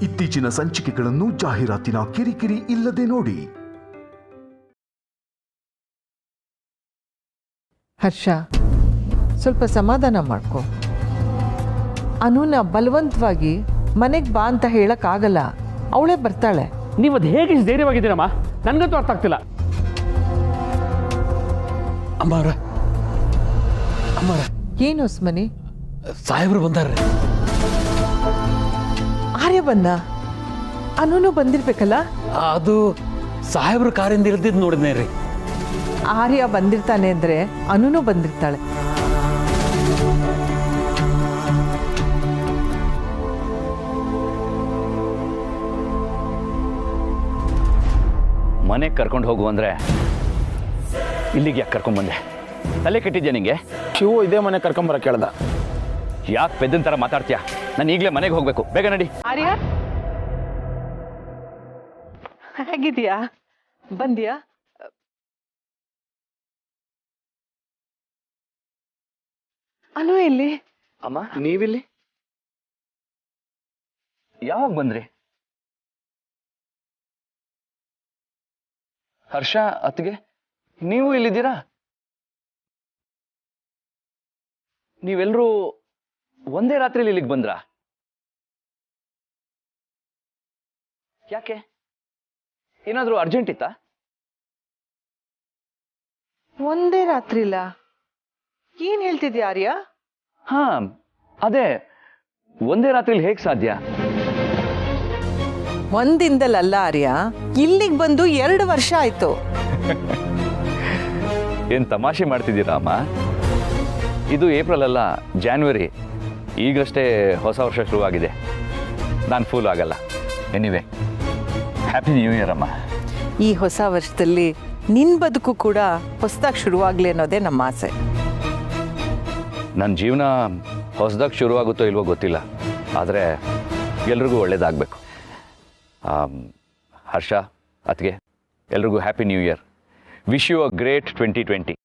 ಇತ್ತೀಚಿನ ಸಂಚಿಕೆಗಳನ್ನು ಜಾಹೀರಾತಿನ ಕಿರಿಕಿರಿ ಇಲ್ಲದೆ ನೋಡಿ. ಹರ್ಷ, ಸ್ವಲ್ಪ ಸಮಾಧಾನ ಮಾಡ್ಕೊ. ಅನುನ ಬಲವಂತವಾಗಿ ಮನೆಗೆ ಬಾ ಅಂತ ಹೇಳಕ್ಕಾಗಲ್ಲ. ಅವಳೇ ಬರ್ತಾಳೆ. ನೀವು ಅದು ಹೇಗೆ ಧೈರ್ಯವಾಗಿದ್ದೀರಮ್ಮ? ನನಗಂತೂ ಅರ್ಥ ಆಗ್ತಿಲ್ಲ. ಅಮ್ಮಾರ ಏನು ಹೊಸ್ಮನಿ? ಸಾಹೇಬ್ರು ಬಂದಾರ್ರಿ. ಆರ್ಯ ಬಂದ? ಅನುನು ಬಂದಿರ್ಬೇಕಲ್ಲ? ಅದು ಸಾಹೇಬ್ರ ಕಾರಿಂದ ಇಲ್ದಿದ್ದು ನೋಡಿದ್ನೇ ರೀ. ಆರ್ಯ ಬಂದಿರ್ತಾನೆ ಅಂದ್ರೆ ಅನುನು ಬಂದಿರ್ತಾಳೆ. ಮನೆಗೆ ಕರ್ಕೊಂಡು ಹೋಗು ಅಂದರೆ ಇಲ್ಲಿಗೆ ಯಾಕೆ ಕರ್ಕೊಂಡ್ಬಂದೆ? ತಲೆ ಕೆಟ್ಟಿದ್ಯಾ ನಿಂಗೆ? ಶಿವು ಇದೇ ಮನೆ ಕರ್ಕೊಂಬರಕ್ಕೆ ಕೇಳ್ದ. ಯಾಕೆ ಪೆದ್ದನ್ ಥರ ಮಾತಾಡ್ತೀಯಾ? ನಾನು ಈಗಲೇ ಮನೆಗೆ ಹೋಗಬೇಕು, ಬೇಗ ನಡಿ. ಆರ್ಯ, ಹೇಗಿದೆಯಾ? ಬಂದ್ಯಾ? ಅನು ಎಲ್ಲಿ? ಅಮ್ಮ, ನೀವಿಲ್ಲಿ ಯಾವಾಗ ಬಂದ್ರಿ? ಹರ್ಷ, ಅತ್ತಿಗೆ, ನೀವು ಇಲ್ಲಿದ್ದೀರಾ? ನೀವೆಲ್ಲರೂ ಒಂದೇ ರಾತ್ರಿಲಿ ಇಲ್ಲಿಗೆ ಬಂದ್ರಾ? ಯಾಕೆ? ಏನಾದರೂ ಅರ್ಜೆಂಟ್ ಇತ್ತಾ? ಒಂದೇ ರಾತ್ರಿಲ್ಲ? ಏನ್ ಹೇಳ್ತಿದ್ಯಾ ಆರ್ಯ? ಹಾ, ಅದೇ ಒಂದೇ ರಾತ್ರಿಲಿ ಹೇಗೆ ಸಾಧ್ಯ? ಒಂದಿಂದಲಲ್ಲ ಆರ್ಯ, ಇಲ್ಲಿಗೆ ಬಂದು 2 ವರ್ಷ ಆಯ್ತು. ಏನ್ ತಮಾಷೆ ಮಾಡ್ತಿದ್ದೀರಾ ಅಮ್ಮ? ಇದು ಏಪ್ರಿಲ್ ಅಲ್ಲ, ಜಾನ್ವರಿ. ಈಗಷ್ಟೇ ಹೊಸ ವರ್ಷ ಶುರುವಾಗಿದೆ. ನಾನು ಫೂಲ್ ಆಗಲ್ಲ. ಎನಿವೆ, ಹ್ಯಾಪಿ ನ್ಯೂ ಇಯರ್ ಅಮ್ಮ. ಈ ಹೊಸ ವರ್ಷದಲ್ಲಿ ನಿನ್ ಬದುಕು ಕೂಡ ಹೊಸದಾಗಿ ಶುರುವಾಗ್ಲಿ ಅನ್ನೋದೇ ನಮ್ಮ ಆಸೆ. ನನ್ನ ಜೀವನ ಹೊಸದಾಗಿ ಶುರುವಾಗುತ್ತೋ ಇಲ್ವೋ ಗೊತ್ತಿಲ್ಲ, ಆದರೆ ಎಲ್ರಿಗೂ ಒಳ್ಳೇದಾಗಬೇಕು. ಹರ್ಷ, ಅತ್ತಿಗೆ, ಎಲ್ರಿಗೂ happy new year. Wish you a great 2020.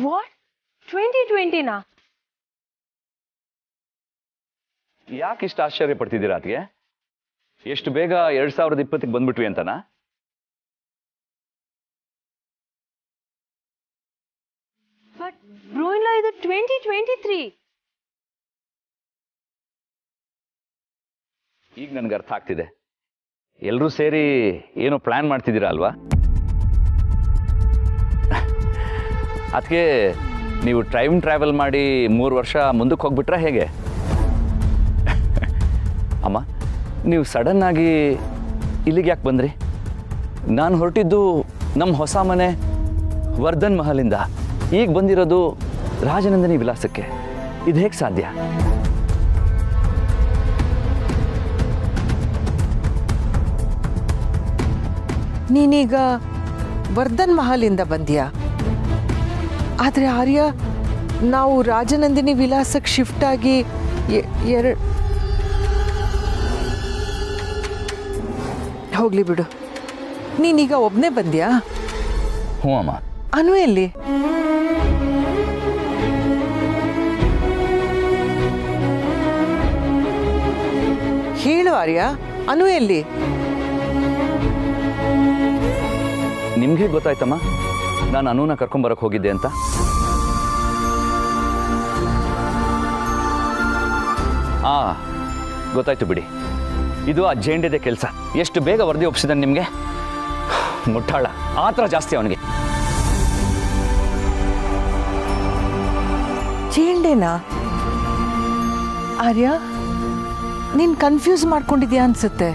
What? 2020 ನಾ? ಯಾಕೆ ಇಷ್ಟು ಆಶ್ಚರ್ಯ ಪಡ್ತಿದ್ದೀರಾ ಅತ್ತಿಗೆ? ಎಷ್ಟು ಬೇಗ 2020ಕ್ಕೆ ಬಂದ್ಬಿಟ್ವಿ ಅಂತನಾ? ಬಟ್ ಬ್ರೋ ಇಲ್ಲ, ಇದು 2023. ಈಗ ನನಗೆ ಅರ್ಥ ಆಗ್ತಿದೆ. ಎಲ್ಲರೂ ಸೇರಿ ಏನೋ ಪ್ಲಾನ್ ಮಾಡ್ತಿದ್ದೀರಾ ಅಲ್ವಾ? ಅದಕ್ಕೆ ನೀವು ಟೈಮ್ ಟ್ರಾವೆಲ್ ಮಾಡಿ 3 ವರ್ಷ ಮುಂದಕ್ಕೆ ಹೋಗ್ಬಿಟ್ರಾ ಹೇಗೆ? ಅಮ್ಮ, ನೀವು ಸಡನ್ನಾಗಿ ಇಲ್ಲಿಗೆ ಯಾಕೆ ಬಂದ್ರಿ? ನಾನು ಹೊರಟಿದ್ದು ನಮ್ಮ ಹೊಸ ಮನೆ ವರ್ಧನ್ ಮಹಲಿಂದ. ಈಗ ಬಂದಿರೋದು ರಾಜನಂದಿನಿ ವಿಲಾಸಕ್ಕೆ. ಇದು ಹೇಗೆ ಸಾಧ್ಯ? ನೀನೀಗ ವರ್ಧನ್ ಮಹಲಿಂದ ಬಂದ್ಯಾ? ಆದ್ರೆ ಆರ್ಯ, ನಾವು ರಾಜನಂದಿನಿ ವಿಲಾಸಕ್ಕೆ ಶಿಫ್ಟ್ ಆಗಿ ಹೋಗ್ಲಿ ಬಿಡು. ನೀನೀಗ ಒಬ್ನೇ ಬಂದ್ಯಾ? ಹ್ಞೂ ಅಮ್ಮ. ಅನು ಎಲ್ಲಿ? ಹೇಳು ಆರ್ಯ, ಅನು ಎಲ್ಲಿ? ನಿಮ್ಗೆ ಗೊತ್ತಾಯ್ತಮ್ಮ ನಾನು ಅನುನ ಕರ್ಕೊಂಬರಕ್ಕೆ ಹೋಗಿದ್ದೆ ಅಂತ? ಗೊತ್ತಾಯ್ತು ಬಿಡಿ. ಇದು ಆ ಜೇಂಡಿದೆ ಕೆಲಸ. ಎಷ್ಟು ಬೇಗ ವರದಿ ಒಪ್ಪಿಸಿದಾನೆ ನಿಮಗೆ? ಮುಟ್ಟಾಳ, ಆ ಥರ ಜಾಸ್ತಿ ಅವನಿಗೆ. ಜೇಂಡೆನಾ? ಆರ್ಯ, ನೀನ್ ಕನ್ಫ್ಯೂಸ್ ಮಾಡ್ಕೊಂಡಿದ್ಯಾ ಅನ್ಸುತ್ತೆ.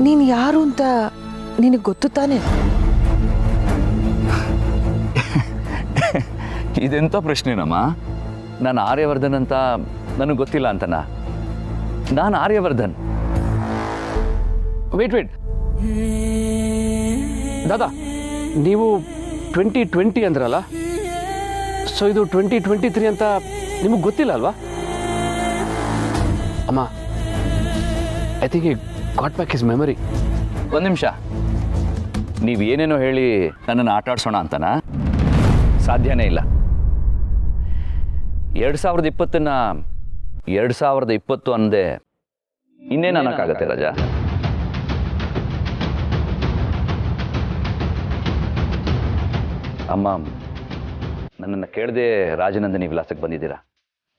ನೀನ್ ಯಾರು ಅಂತ ನಿನಗೆ ಗೊತ್ತು ತಾನೆ? ಇದೆಂಥ ಪ್ರಶ್ನೆನಮ್ಮ? ನಾನು ಆರ್ಯವರ್ಧನ್ ಅಂತ ನನಗೆ ಗೊತ್ತಿಲ್ಲ ಅಂತನಾ? ನಾನು ಆರ್ಯವರ್ಧನ್. ವೇಟ್ ದಾದಾ, ನೀವು 2020 ಅಂದ್ರಲ್ಲ, ಸೊ ಇದು 2023 ಅಂತ ನಿಮಗೆ ಗೊತ್ತಿಲ್ಲ ಅಲ್ವಾ? ಅಮ್ಮ, I think he got back his memory. ಒಂದು ನಿಮಿಷ, ನೀವು ಏನೇನೋ ಹೇಳಿ ನನ್ನನ್ನು ಆಟಾಡ್ಸೋಣ ಅಂತನಾ? ಸಾಧ್ಯನೇ ಇಲ್ಲ. 2020ನ್ನ 2020 ಅಂದೆ ಇನ್ನೇನು ಅನ್ನೋಕ್ಕಾಗತ್ತೆ ರಾಜ? ಅಮ್ಮ, ನನ್ನನ್ನು ಕೇಳದೆ ರಾಜನಂದಿನಿ ವಿಲಾಸಕ್ಕೆ ಬಂದಿದ್ದೀರಾ.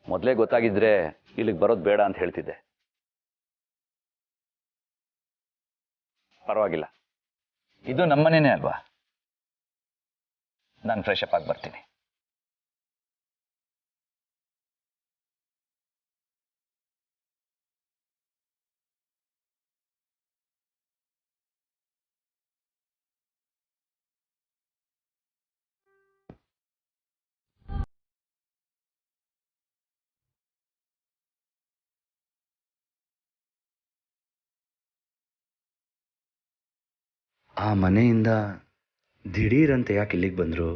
ಮೊದಲೇ ಗೊತ್ತಾಗಿದ್ರೆ ಇಲ್ಲಿಗೆ ಬರೋದು ಬೇಡ ಅಂತ ಹೇಳ್ತಿದ್ದೆ. ಪರವಾಗಿಲ್ಲ, ಇದು ನಮ್ಮನೇನೆ ಅಲ್ವಾ? ನಾನು ಫ್ರೆಶ್ ಅಪ್ ಆಗಿ ಬರ್ತೀನಿ. ಆ ಮನೆಯಿಂದ ದಿಢೀರಂತೆ ಯಾಕೆ ಇಲ್ಲಿಗೆ ಬಂದರು?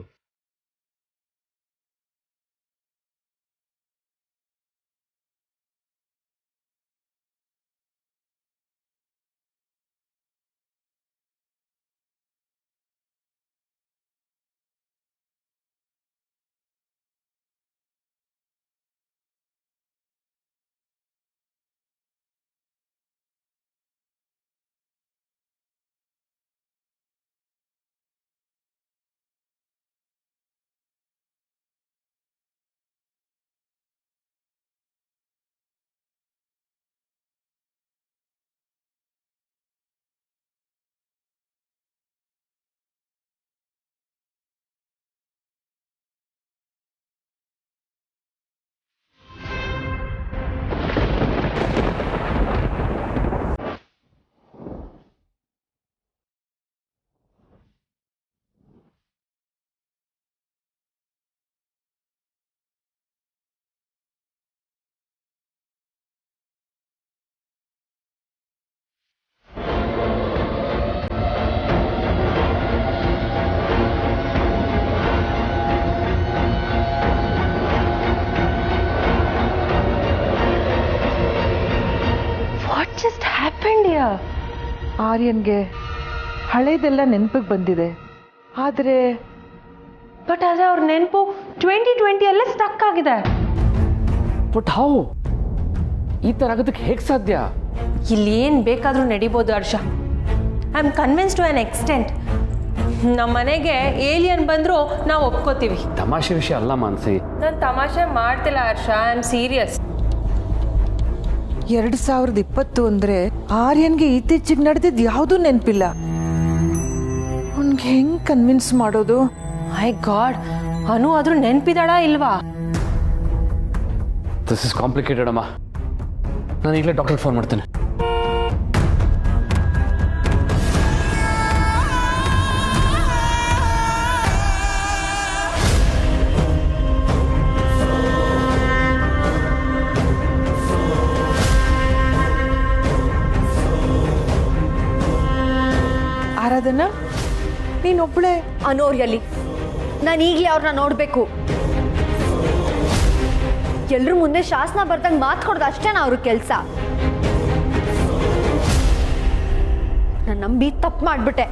ಆರ್ಯನ್ಗೆ ಹಳೇದೆಲ್ಲ ನೆನಪಿಗೆ ಬಂದಿದೆ. ಆದರೆ ಅವ್ರ ನೆನಪು 2020 ಎಲ್ಲ ಸ್ಟಕ್ ಆಗಿದೆ. But how? ಈ ಥರ ಆಗೋದಕ್ಕೆ ಹೇಗೆ ಸಾಧ್ಯ? ಇಲ್ಲಿ ಏನು ಬೇಕಾದರೂ ನಡಿಬೋದು Harsha. I am convince to an extent. ನಮ್ಮ ಮನೆಗೆ ಏಲಿಯನ್ ಬಂದರೂ ನಾವು ಒಪ್ಕೋತೀವಿ. ತಮಾಷೆ ವಿಷಯ ಅಲ್ಲ ಮಾನಸಿ. ನಾನು ತಮಾಷೆ ಮಾಡ್ತಿಲ್ಲ ಹರ್ಷ, ಐ ಆಮ್ ಸೀರಿಯಸ್. 2020 ಅಂದರೆ ಆರ್ಯನ್ಗೆ ಇತ್ತೀಚೆಗೆ ನಡೆದಿದ್ದು ಯಾವುದೂ ನೆನಪಿಲ್ಲ. ಅವನ್ಗೆ ಹೆಂಗ್ ಕನ್ವಿನ್ಸ್ ಮಾಡೋದು? ಮೈ ಗಾಡ್, ಅನು ಆದ್ರೂ ನೆನಪಿದಾಳ ಇಲ್ವಾ? ದಿಸ್ ಇಸ್ ಕಾಂಪ್ಲಿಕೇಟೆಡ್ ಅಮ್ಮ. ನಾನು ಈಗಲೇ ಡಾಕ್ಟರ್ ಫೋನ್ ಮಾಡ್ತೇನೆ. ಆರಾಧನಾ, ನೀನೊಬ್ಳೆ? ಅನೋರ್ಯಲ್ಲಿ ನಾನು ಈಗಲೇ ಅವ್ರನ್ನ ನೋಡಬೇಕು. ಎಲ್ರ ಮುಂದೆ ಶಾಸನ ಬರ್ದಂಗೆ ಮಾತು ಕೊಡ್ದು ಅಷ್ಟೇನಾ ಅವ್ರ ಕೆಲಸ? ನಾನು ನಂಬಿ ತಪ್ಪು ಮಾಡ್ಬಿಟ್ಟೆ.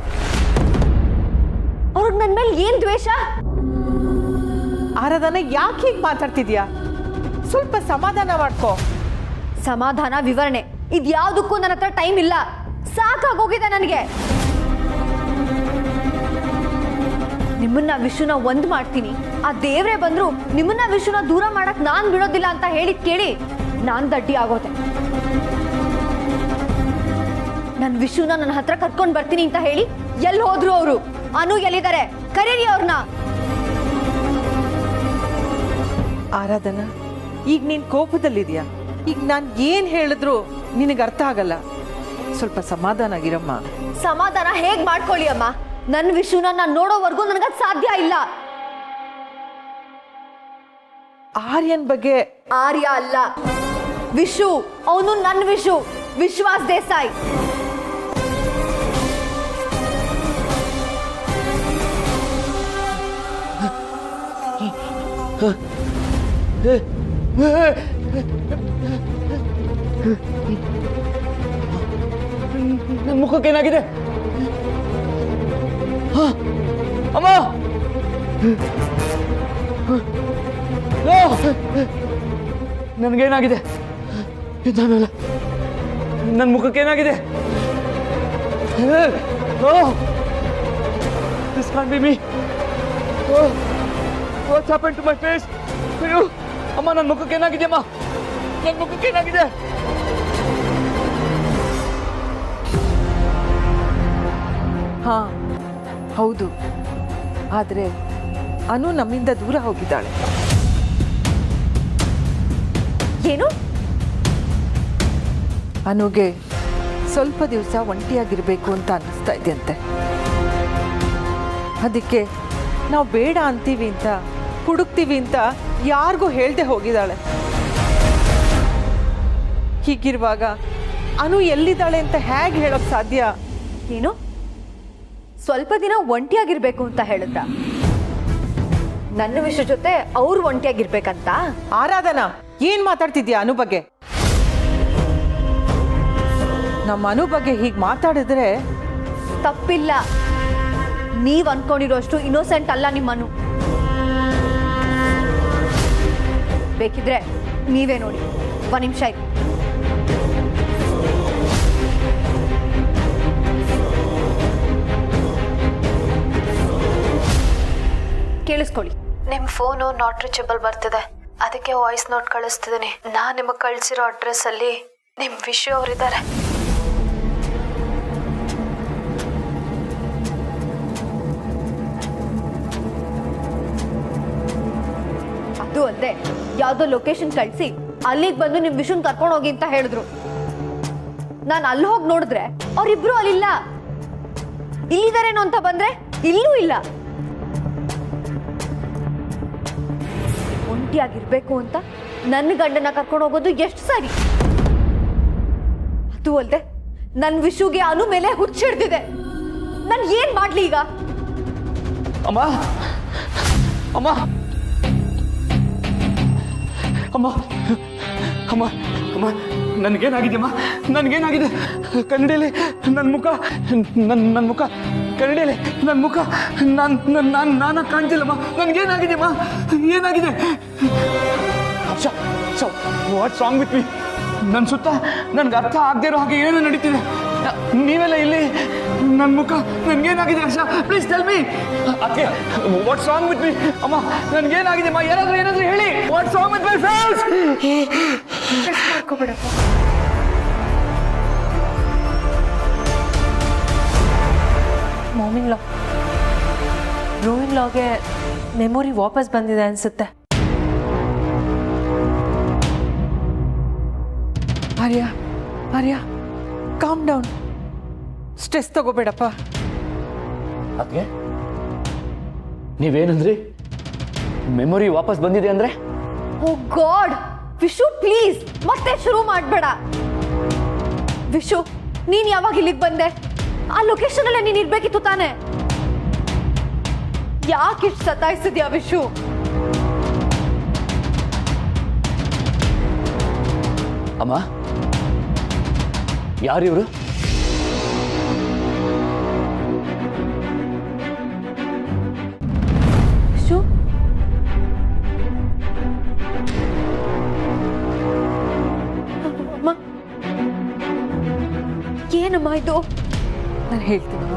ಅವ್ರಿಗೆ ನನ್ನ ಮೇಲೆ ಏನು ದ್ವೇಷ? ಆರಾಧನಾ, ಯಾಕೆ ಹೀಗೆ ಮಾತಾಡ್ತಿದ್ಯಾ? ಸ್ವಲ್ಪ ಸಮಾಧಾನ ಮಾಡ್ಕೋ. ಸಮಾಧಾನ, ವಿವರಣೆ ಇದ್ಯಾವುದಕ್ಕೂ ನನ್ನ ಹತ್ರ ಟೈಮ್ ಇಲ್ಲ. ಸಾಕಾಗೋಗಿದೆ ನನಗೆ. ನಿಮ್ಮನ್ನ ವಿಶ್ವನ ಒಂದ್ ಮಾಡ್ತೀನಿ, ಆ ದೇವ್ರೆ ಬಂದ್ರು ನಿಮ್ಮನ್ನ ವಿಶ್ವನ ದೂರ ಮಾಡಕ್ ನಾನ್ ಬಿಡೋದಿಲ್ಲ ಅಂತ ಹೇಳಿದ್ ಕೇಳಿ ನಾನ್ ದಡ್ಡಿ ಆಗೋದೆ. ನನ್ ವಿಶ್ವನ ನನ್ನ ಹತ್ರ ಕರ್ಕೊಂಡ್ ಬರ್ತೀನಿ ಅಂತ ಹೇಳಿ ಎಲ್ಲಿ ಹೋದ್ರು ಅವರು? ಅನು ಎಲ್ಲಿದ್ದಾರೆ? ಕರೀರಿ ಅವ್ರನ್ನ. ಆರಾಧನಾ, ಈಗ ನೀನ್ ಕೋಪದಲ್ಲಿದ್ಯಾ? ಈಗ ನಾನ್ ಏನ್ ಹೇಳಿದ್ರು ನಿನಗೆ ಅರ್ಥ ಆಗಲ್ಲ. ಸ್ವಲ್ಪ ಸಮಾಧಾನ ಆಗಿರಮ್ಮ. ಸಮಾಧಾನ ಹೇಗ್ ಮಾಡ್ಕೊಳ್ಳಿ ಅಮ್ಮ? ನನ್ನ ವಿಶ್ವನ ನಾನು ನೋಡೋವರೆಗೂ ನನಗದ್ ಸಾಧ್ಯ ಇಲ್ಲ. ಆರ್ಯನ್ ಬಗ್ಗೆ? ಆರ್ಯ ಅಲ್ಲ, ವಿಶು. ಅವನು ನನ್ನ ವಿಶು, ವಿಶ್ವಾಸ್ ದೇಸಾಯಿ. ನನ್ನ ಮುಖಕ್ಕೆ ಏನಾಗಿದೆ? ಅಮ್ಮ ನನಗೇನಾಗಿದೆ ನನ್ನ ಮುಖಕ್ಕೆ ಏನಾಗಿದೆ This can't be me. Oh, what's happened to my face? ಅಯ್ಯೋ ಅಮ್ಮ ನನ್ನ ಮುಖಕ್ಕೆ ಏನಾಗಿದೆ ಅಮ್ಮ ನನ್ನ ಮುಖಕ್ಕೆ ಏನಾಗಿದೆ ಹಾ ಹೌದು, ಆದರೆ ಅನು ನಮ್ಮಿಂದ ದೂರ ಹೋಗಿದ್ದಾಳೆ. ಏನು? ಅನುಗೆ ಸ್ವಲ್ಪ ದಿವಸ ಒಂಟಿಯಾಗಿರ್ಬೇಕು ಅಂತ ಅನ್ನಿಸ್ತಾ ಇದೆಯಂತೆ. ಅದಕ್ಕೆ ನಾವು ಬೇಡ ಅಂತೀವಿ ಅಂತ ಹುಡುಕ್ತೀವಿ ಅಂತ ಯಾರಿಗೂ ಹೇಳ್ದೆ ಹೋಗಿದ್ದಾಳೆ. ಹೀಗಿರುವಾಗ ಅನು ಎಲ್ಲಿದ್ದಾಳೆ ಅಂತ ಹೇಗೆ ಹೇಳೋಕ್ ಸಾಧ್ಯ? ಏನು ಸ್ವಲ್ಪ ದಿನ ಒಂಟಿಯಾಗಿರ್ಬೇಕು ಅಂತ ಹೇಳಿದ್ರ? ನನ್ನ ವಿಷಯ ಜೊತೆ ಅವ್ರು ಒಂಟಿಯಾಗಿರ್ಬೇಕಂತ? ಆರಾಧನಾ, ಏನ್ ಮಾತಾಡ್ತಿದ್ಯಾ ಅನು ಬಗ್ಗೆ? ನಮ್ಮ ಅನು ಬಗ್ಗೆ ಹೀಗೆ ಮಾತಾಡಿದ್ರೆ ತಪ್ಪಿಲ್ಲ. ನೀವ್ ಅನ್ಕೊಂಡಿರೋಷ್ಟು ಇನ್ನೋಸೆಂಟ್ ಅಲ್ಲ ನಿಮ್ಮನು. ಬೇಕಿದ್ರೆ ನೀವೇ ನೋಡಿ. ಒಂದ್ ನಿಮಿಷ ಇರಿ. ಕೇಳಿಸ್ಕೊಳ್ಳಿ. ನಿಮ್ಮ ಫೋನು ನಾಟ್ ರೀಚಬಲ್ ಬರ್ತಿದೆ, ಅದಕ್ಕೆ ವಾಯ್ಸ್ ನೋಟ್ ಕಳಿಸ್ತಿದ್ದೀನಿ. ನಾನು ನಿಮಗೆ ಕಳಿಸಿರೋ ಅಡ್ರೆಸ್ಸಲ್ಲಿ ನಿಮ್ಮ ವಿಷಯ ಅವರಿದ್ದಾರೆ. ಅದು ಅಲ್ಲದೆ ಯಾವ್ದೋ ಲೊಕೇಶನ್ ಕಳಿಸಿ ಅಲ್ಲಿಗೆ ಬಂದು ನಿಮ್ ವಿಷನ್ ಕರ್ಕೊಂಡು ಹೋಗಿ ಅಂತ ಹೇಳಿದ್ರು. ನಾನು ಅಲ್ಲಿ ಹೋಗಿ ನೋಡಿದ್ರೆ ಅವ್ರಿಬ್ರು ಅಲ್ಲಿಲ್ಲ. ಇಲ್ಲಿದಾರೇನೋ ಅಂತ ಬಂದ್ರೆ ಇಲ್ಲೂ ಇಲ್ಲ. ಒಂಟಿಯಾಗಿರ್ಬೇಕು ಅಂತ ನನ್ನ ಗಂಡನ ಕರ್ಕೊಂಡು ಹೋಗೋದು ಎಷ್ಟು ಸರಿ? ಅದು ಅಲ್ಲದೆ ನನ್ನ ವಿಷುಗೆ ಅನು ಮೇಲೆ ಹುಚ್ಚಿಡ್ದಿದೆ. ನಾನು ಏನ್ ಮಾಡ್ಲಿ ಈಗ? ಅಮ್ಮ ಅಮ್ಮ ಅಮ್ಮ ಅಮ್ಮ ಅಮ್ಮ ನನಗೇನಾಗಿದೆಯಮ್ಮ? ನನಗೇನಾಗಿದೆ? ಕನ್ನಡಿಯಲ್ಲಿ ನನ್ನ ಮುಖ ನನ್ನ ಮುಖ ಕನ್ನಡಿಯಲ್ಲಿ ನನ್ನ ಮುಖ ನಾನು ಕಾಣ್ತಿಲ್ಲಮ್ಮ. ನನಗೇನಾಗಿದೆಯಮ್ಮ? ಏನಾಗಿದೆ? What's wrong with me? ನನ್ನ ಸುತ್ತ ನನಗೆ ಅರ್ಥ ಆಗದೆ ಇರೋ ಹಾಗೆ ಏನು ನಡೀತಿದೆ? ನೀವೆಲ್ಲ ಇಲ್ಲಿ ನನ್ನ ಮುಖ ನನಗೇನಾಗಿದೆ? Harsha please tell me. ಅಕ್ಕೆ ವಾಟ್ಸ್ ರಾಂಗ್ ವಿತ್ ಮೀ? ಅಮ್ಮ ನನಗೇನಾಗಿದೆ ಅಮ್ಮ? ಏನಾದರೂ ಹೇಳಿ. What's wrong with my face? ಮಾಡ್ಕೋಬೇಡಪ್ಪ. ಮಾಮಿನ್ ಲಾ ಬ್ರೋಯಿನ್ ಲಾಗೆ ಮೆಮೊರಿ ವಾಪಸ್ ಬಂದಿದೆ ಅನ್ಸುತ್ತೆ. Arya Arya calm down. Stress ತಗೋಬೇಡಪ್ಪ. ಅದಕ್ಕೆ ನೀವೇನಂದ್ರಿ? ಮೆಮೊರಿ ವಾಪಸ್ ಬಂದಿದೆ ಅಂದ್ರೆ? ಓ ಗಾಡ್ ವಿಶು, ಪ್ಲೀಸ್ ಮತ್ತೆ ಶುರು ಮಾಡ್ಬೇಡ. ವಿಶು, ನೀನ್ ಯಾವಾಗ ಇಲ್ಲಿಗೆ ಬಂದೆ? ಆ ಲೊಕೇಶನ್ ಅಲ್ಲೇ ನೀನ್ ಇರ್ಬೇಕಿತ್ತು ತಾನೆ? ಯಾಕೆ ಇಷ್ಟು ಸತಾಯಿಸಿದ್ಯಾ ವಿಶು? ಅಮ್ಮ ಯಾರಿವರು? ವಿಶು, ಅಮ್ಮ ಏನಮ್ಮ ಇದು? ನಾನು ಹೇಳ್ತೀನಮ್ಮ.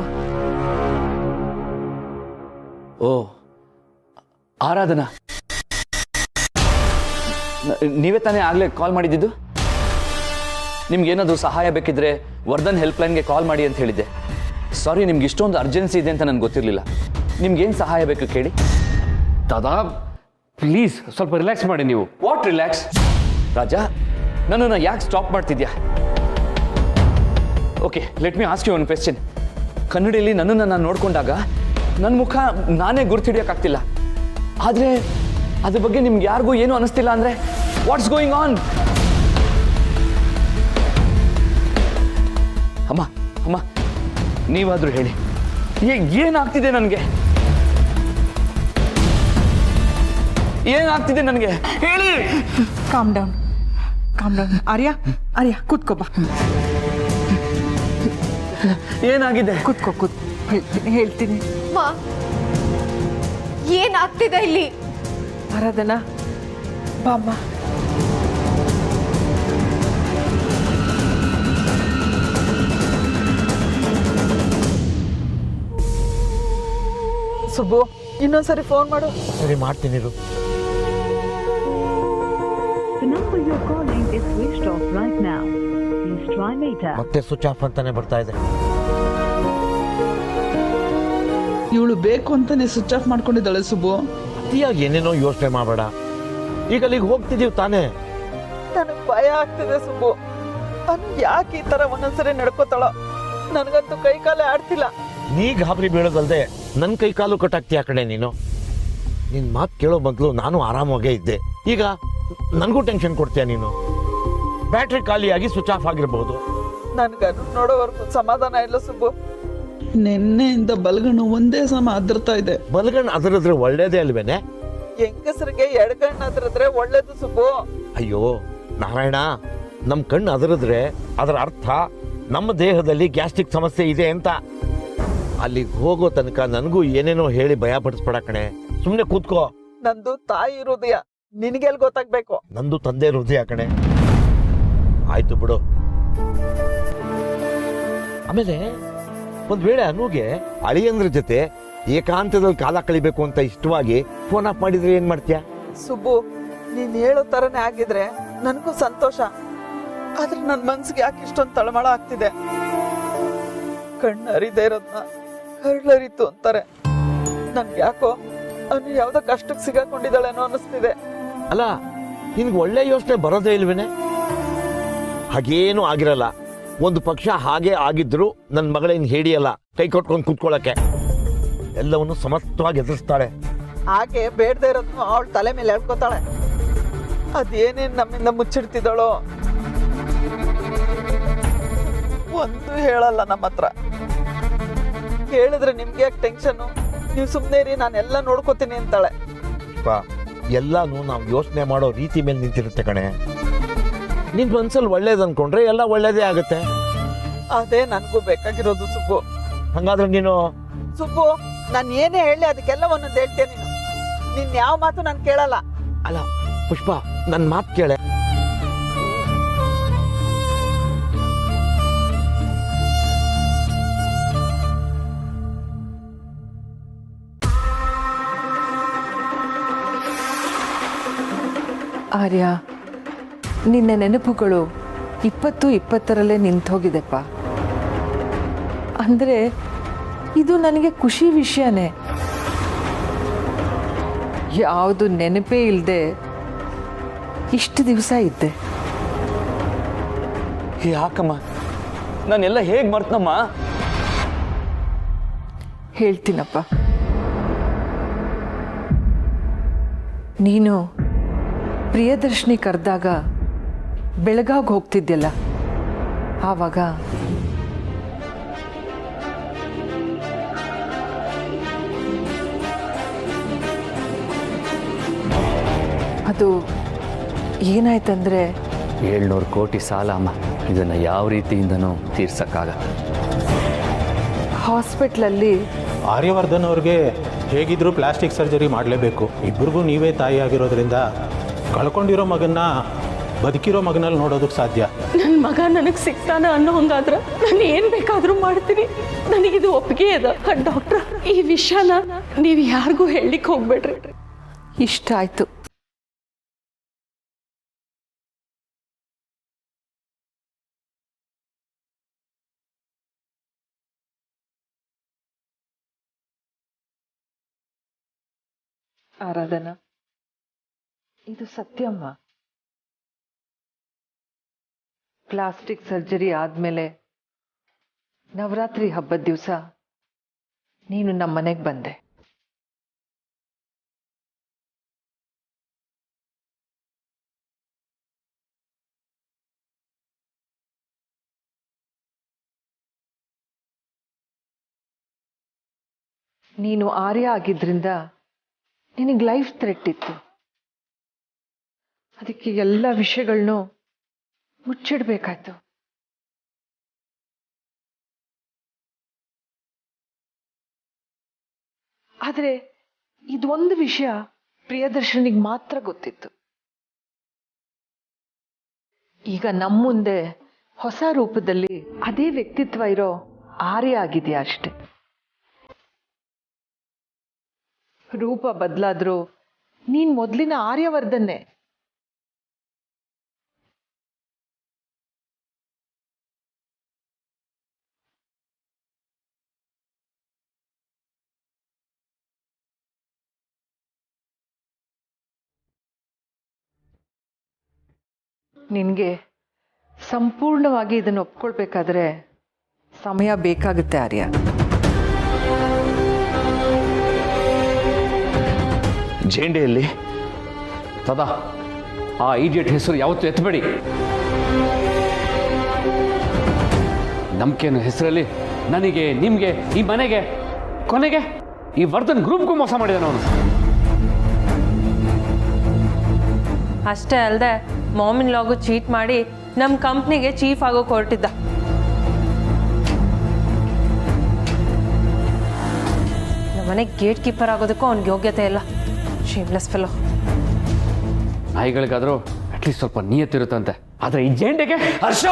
ಓ ಆರಾಧನಾ, ನೀವೇ ತಾನೇ ಆಗ್ಲೇ ಕಾಲ್ ಮಾಡಿದ್ದು? ನಿಮ್ಗೇನಾದರೂ ಸಹಾಯ ಬೇಕಿದ್ರೆ ವರ್ಧನ್ ಹೆಲ್ಪ್ಲೈನ್ಗೆ ಕಾಲ್ ಮಾಡಿ ಅಂತ ಹೇಳಿದ್ದೆ. ಸಾರಿ, ನಿಮ್ಗೆ ಇಷ್ಟೊಂದು ಅರ್ಜೆನ್ಸಿ ಇದೆ ಅಂತ ನನಗೆ ಗೊತ್ತಿರಲಿಲ್ಲ. ನಿಮ್ಗೇನು ಸಹಾಯ ಬೇಕು ಕೇಳಿ. ದಾದಾ ಪ್ಲೀಸ್ ಸ್ವಲ್ಪ ರಿಲ್ಯಾಕ್ಸ್ ಮಾಡಿ ನೀವು. What relax? ರಾಜಾ, ನನ್ನನ್ನು ಯಾಕೆ ಸ್ಟಾಪ್ ಮಾಡ್ತಿದ್ಯಾ? Okay, let me ask you one question. ಕನ್ನಡಿಯಲ್ಲಿ ನನ್ನನ್ನು ನಾನು ನೋಡ್ಕೊಂಡಾಗ ನನ್ನ ಮುಖ ನಾನೇ ಗುರ್ತಿಡಿಯೋಕ್ಕಾಗ್ತಿಲ್ಲ. ಆದರೆ ಅದ್ರ ಬಗ್ಗೆ ನಿಮ್ಗೆ ಯಾರಿಗೂ ಏನೂ ಅನ್ನಿಸ್ತಿಲ್ಲ ಅಂದರೆ ವಾಟ್ಸ್ ಗೋಯಿಂಗ್ ಆನ್? ಅಮ್ಮ ಅಮ್ಮ ನೀವಾದರೂ ಹೇಳಿ, ಏನಾಗ್ತಿದೆ ನನಗೆ? ಏನಾಗ್ತಿದೆ ನನಗೆ ಹೇಳಿ. Calm down, calm down. Arya Arya ಕೂತ್ಕೋ ಬಾ. ಏನಾಗಿದೆ? ಕೂತ್ಕೋ ಹೇಳ್ತೀನಿ. ಮಾ ಏನಾಗ್ತಿದೆ ಇಲ್ಲಿ? ಆರಾಧನಾ ಬಾಮ್ಮ. ಸುಬ್ಬು ಇನ್ನೊಂದ್ಸರಿ ಫೋನ್ ಮಾಡು. ಸರಿ ಮಾಡ್ತೀನಿ. ಮತ್ತೆ ಸ್ವಿಚ್ ಆಫ್ ಅಂತಾನೆ ಬರ್ತಾ ಇದೆ. ಇವಳು ಬೇಕು ಅಂತಾನೆ ಸ್ವಿಚ್ ಆಫ್ ಮಾಡ್ಕೊಂಡಿದ್ದಾಳೆ ಸುಬ್ಬು. ಅತಿಯಾಗಿ ಏನೇನೋ ಯೋಚನೆ ಮಾಡಬೇಡ. ಈಗ ಅಲ್ಲಿಗೆ ಹೋಗ್ತಿದೀವಿ ತಾನೇ. ನನಗೆ ಭಯ ಆಗ್ತಿದೆ ಸುಬ್ಬು. ಅನು ಯಾಕೆ ಈ ತರ ಒಂದೊಂದ್ಸರಿ ನಡ್ಕೋತಾಳ? ನನಗಂತೂ ಕೈ ಕಾಲೇ ಆಡ್ತಿಲ್ಲ. ನೀ ಗಾಬರಿ ಬೀಳೋದಲ್ದೆ ನನ್ನ ಕೈ ಕಾಲು ಕಟ್ಟಾಗ್ತೀಯ ಕಡೆ ನೀನು. ನಿನ್ ಮಾತು ಕೇಳೋ ಬದಲು ನಾನು ಆರಾಮಾಗೇ ಇದ್ದೆ. ಈಗ ನನಗೂ ಟೆನ್ಷನ್ ಕೊಡ್ತೀಯ ನೀನು. ಬ್ಯಾಟ್ರಿ ಖಾಲಿಯಾಗಿ ಸ್ವಿಚ್ ಆಫ್ ಆಗಿರ್ಬಹುದು. ನನ್ಗನ್ನು ನೋಡೋವರೆಗೂ ಸಮಾಧಾನ ಇಲ್ಲ ಸುಬ್ಬು. ನಿನ್ನೆಯಿಂದ ಬಲಗಣ್ಣು ಒಂದೇ ಸಮ ಅದರ್ತಾ ಇದೆ. ಬಲಗಣ್ಣು ಅದರಿದ್ರೆ ಒಳ್ಳೇದೇ ಅಲ್ವೇನೆ? ಹೆಂಗಸರಿಗೆ ಎಡಗಣ್ಣು ಅದರಿದ್ರೆ ಒಳ್ಳೇದು ಸುಬ್ಬು. ಅಯ್ಯೋ ನಾರಾಯಣ, ನಮ್ ಕಣ್ಣು ಅದರಿದ್ರೆ ಅದರ ಅರ್ಥ ನಮ್ಮ ದೇಹದಲ್ಲಿ ಗ್ಯಾಸ್ಟ್ರಿಕ್ ಸಮಸ್ಯೆ ಇದೆ ಅಂತ. ಅಲ್ಲಿಗೆ ಹೋಗೋ ತನಕ ನನಗೂ ಏನೇನೋ ಹೇಳಿ ಭಯ ಪಡಿಸ್ಬೇಡ ಕಣೆ. ಸುಮ್ನೆ ಕೂತ್ಕೋ. ನಂದು ತಾಯಿ ಹೃದಯ, ನಿನಗೆಲ್ ಗೊತ್ತಾಗ್ಬೇಕು? ನಂದು ತಂದೆ ಹೃದಯ ಕಣೆ. ಆಯ್ತು ಬಿಡು. ಆಮೇಲೆ ಒಂದ್ ವೇಳೆ ಅನುಗೆ ಅಳಿಯಂದ್ರ ಜೊತೆ ಏಕಾಂತದಲ್ಲಿ ಕಾಲ ಕಳಿಬೇಕು ಅಂತ ಇಷ್ಟವಾಗಿ ಫೋನ್ ಆಫ್ ಮಾಡಿದ್ರೆ ಏನ್ ಮಾಡ್ತೀಯ? ಸುಬ್ಬು, ನೀನ್ ಹೇಳೋ ತರನೇ ಆಗಿದ್ರೆ ನನಗೂ ಸಂತೋಷ. ಆದ್ರೆ ನನ್ ಮನ್ಸಿಗೆ ಯಾಕೆ ಇಷ್ಟೊಂದು ತಳಮಳ ಆಗ್ತಿದೆ? ಕಣ್ಣು ಅರಿದೇ ಇರೋದ್ನ ಕರ್ಳರಿತು ಅಂತಾರೆ. ನನ್ಗೆ ಯಾಕೋ ಅನು ಯಾವ್ದೋ ಕಷ್ಟಕ್ಕೆ ಸಿಗಾಕೊಂಡಿದ್ದಾಳೇನೋ ಅನ್ನಿಸ್ತಿದೆ. ಅಲ್ಲ, ನಿನ್ಗೆ ಒಳ್ಳೆ ಯೋಚನೆ ಬರೋದೇ ಇಲ್ವೇನೆ? ಹಾಗೇನು ಆಗಿರಲ್ಲ. ಒಂದು ಪಕ್ಷ ಹಾಗೆ ಆಗಿದ್ರು ನನ್ನ ಮಗಳೇನು ಹೇಳಿಯಲ್ಲ ಕೈ ಕೊಟ್ಕೊಂಡು ಕೂತ್ಕೊಳ್ಳಕ್ಕೆ. ಎಲ್ಲವನ್ನು ಸಮರ್ಥವಾಗಿ ಎದುರಿಸ್ತಾಳೆ. ಹಾಗೆ ಬೇಡದೇ ಇರೋದ್ನು ಅವಳ ತಲೆ ಮೇಲೆ ಹೇಳ್ಕೊತಾಳೆ. ಅದೇನೇನ್ ನಮ್ಮಿಂದ ಮುಚ್ಚಿಡ್ತಿದ್ದಾಳೋ. ಒಂದು ಹೇಳಲ್ಲ ನಮ್ಮ ಹತ್ರ. ಹೇಳಿದ್ರೆ ನಿಮ್ಗೆ ಯಾಕೆ ಟೆನ್ಷನ್? ನೀವು ಸುಮ್ಮನೆ ಇರಿ, ನಾನೆಲ್ಲ ನೋಡ್ಕೋತೀನಿ ಅಂತಾಳೆ. ಎಲ್ಲಾನು ನಾವು ಯೋಚನೆ ಮಾಡೋ ರೀತಿ ಮೇಲೆ ನಿಂತಿರುತ್ತೆ ಕಣೆ. ನಿನ್ ಮನ್ಸಲ್ಲಿ ಒಳ್ಳೇದು ಅನ್ಕೊಂಡ್ರೆ ಎಲ್ಲ ಒಳ್ಳೇದೇ ಆಗುತ್ತೆ. ಅದೇ ನನ್ಗೂ ಬೇಕಾಗಿರೋದು ಸುಬ್ಬು. ಹಂಗಾದ್ರೆ ನೀನು ಸುಬ್ಬು, ನಾನು ಏನೇ ಹೇಳಿ ಅದಕ್ಕೆಲ್ಲ ಒಂದೊಂದು ಹೇಳ್ತೇನೆ. ನಿನ್ ಯಾವ ಮಾತು ನಾನು ಕೇಳಲ್ಲ. ಅಲ್ಲ ಪುಷ್ಪ, ನನ್ ಮಾತು ಕೇಳೆ. ಆರ್ಯ, ನಿನ್ನ ನೆನಪುಗಳು 2020ರಲ್ಲೇ ನಿಂತೋಗಿದೆಪ್ಪ. ಅಂದ್ರೆ ಇದು ನನಗೆ ಖುಷಿ ವಿಷಯನೇ. ಯಾವುದು ನೆನಪೇ ಇಲ್ಲದೆ ಇಷ್ಟು ದಿವಸ ಇದ್ದೆ. ಯಾಕಮ್ಮ? ನಾನೆಲ್ಲ ಹೇಗೆ ಮರ್ತನಮ್ಮ? ಹೇಳ್ತೀನಪ್ಪ. ನೀನು ಪ್ರಿಯದರ್ಶಿನಿ ಕರೆದಾಗ ಬೆಳಗಾಗ್ ಹೋಗ್ತಿದ್ಯಲ್ಲ, ಆವಾಗ ಅದು ಏನಾಯ್ತಂದ್ರೆ 700 ಕೋಟಿ ಸಾಲ ಅಮ್ಮ. ಇದನ್ನು ಯಾವ ರೀತಿಯಿಂದನೂ ತೀರ್ಸಕ್ಕಾಗಲ್ಲ. ಹಾಸ್ಪಿಟ್ಲಲ್ಲಿ ಆರ್ಯವರ್ಧನ್ ಅವ್ರಿಗೆ ಹೇಗಿದ್ರೂ ಪ್ಲಾಸ್ಟಿಕ್ ಸರ್ಜರಿ ಮಾಡಲೇಬೇಕು. ಇಬ್ಬರಿಗೂ ನೀವೇ ತಾಯಿ ಆಗಿರೋದ್ರಿಂದ ಕಳ್ಕೊಂಡಿರೋ ಮಗನ್ನ ಬದುಕಿರೋ ಮಗನಲ್ಲಿ ನೋಡೋದಕ್ಕೆ ಸಾಧ್ಯ. ನನ್ನ ಮಗ ನನಗೆ ಸಿಗ್ತಾನ ಅನ್ನೋ ಹಂಗಾದ್ರೆ ನಾನು ಏನು ಬೇಕಾದರೂ ಮಾಡ್ತೀನಿ. ನನಗಿದು ಒಪ್ಪಿಗೆ ಇದೆ. ಡಾಕ್ಟ್ರ, ಈ ವಿಷಯನ ನೀವು ಯಾರಿಗೂ ಹೇಳಲಿಕ್ಕೆ ಹೋಗ್ಬೇಡ್ರಿ. ಇಷ್ಟ ಆಯ್ತು. ಆರಾಧನಾ, ಇದು ಸತ್ಯಮ್ಮ. ಪ್ಲಾಸ್ಟಿಕ್ ಸರ್ಜರಿ ಆದ್ಮೇಲೆ ನವರಾತ್ರಿ ಹಬ್ಬದ ದಿವಸ ನೀನು ನಮ್ಮ ಮನೆಗೆ ಬಂದೆ. ನೀನು ಆರ್ಯ ಆಗಿದ್ರಿಂದ ನಿನಗೆ ಲೈಫ್ ಥ್ರೆಟ್ ಇತ್ತು. ಅದಕ್ಕೆ ಎಲ್ಲ ವಿಷಯಗಳನ್ನೂ ಮುಚ್ಚಿಡ್ಬೇಕಾಯ್ತು. ಆದರೆ ಇದೊಂದು ವಿಷಯ ಪ್ರಿಯದರ್ಶನಿಗೆ ಮಾತ್ರ ಗೊತ್ತಿತ್ತು. ಈಗ ನಮ್ಮ ಮುಂದೆ ಹೊಸ ರೂಪದಲ್ಲಿ ಅದೇ ವ್ಯಕ್ತಿತ್ವ ಇರೋ ಆರ್ಯ ಆಗಿದೆಯಾ ಅಷ್ಟೆ. ರೂಪ ಬದಲಾದ್ರೂ ನೀನ್ ಮೊದಲಿನ ಆರ್ಯವರ್ಧನ್ನೇ. ನಿನಗೆ ಸಂಪೂರ್ಣವಾಗಿ ಇದನ್ನು ಒಪ್ಕೊಳ್ಬೇಕಾದ್ರೆ ಸಮಯ ಬೇಕಾಗುತ್ತೆ ಆರ್ಯ. ಜೇಂಡೆಯಲ್ಲಿ ಸದಾ ಆ ಈಡಿಯಟ್ ಹೆಸರು ಯಾವತ್ತೂ ಎತ್ತಬೇಡಿ. ನಂಬಿಕೆಯನ್ನು ಹೆಸರಲ್ಲಿ ನನಗೆ, ನಿಮಗೆ, ಈ ಮನೆಗೆ, ಕೊನೆಗೆ ಈ ವರ್ಧನ್ ಗ್ರೂಪ್ಗೂ ಮೋಸ ಮಾಡಿದಾನೆ ಅವನು. ಅಷ್ಟೇ ಅಲ್ಲದೆ ಮಾಮಿನ್ ಲಾಗು ಚೀಟ್ ಮಾಡಿ ನಮ್ಮ ಕಂಪ್ನಿಗೆ ಚೀಫ್ ಆಗೋಕೆ ಹೊರಟಿದ್ದ. ನಮ್ಮನೆಗೆ ಗೇಟ್ ಕೀಪರ್ ಆಗೋದಕ್ಕೂ ಅವ್ನಿಗೆ ಯೋಗ್ಯತೆ ಇಲ್ಲ. Shameless fellow. ನಾಯಿಗಳಿಗಾದರೂ ಅಟ್ಲೀಸ್ಟ್ ಸ್ವಲ್ಪ ನಿಯತ್ತಿರುತ್ತಂತೆ, ಆದರೆ ಈ ಜೇಂಡೆಗೆ ಹರ್ಷ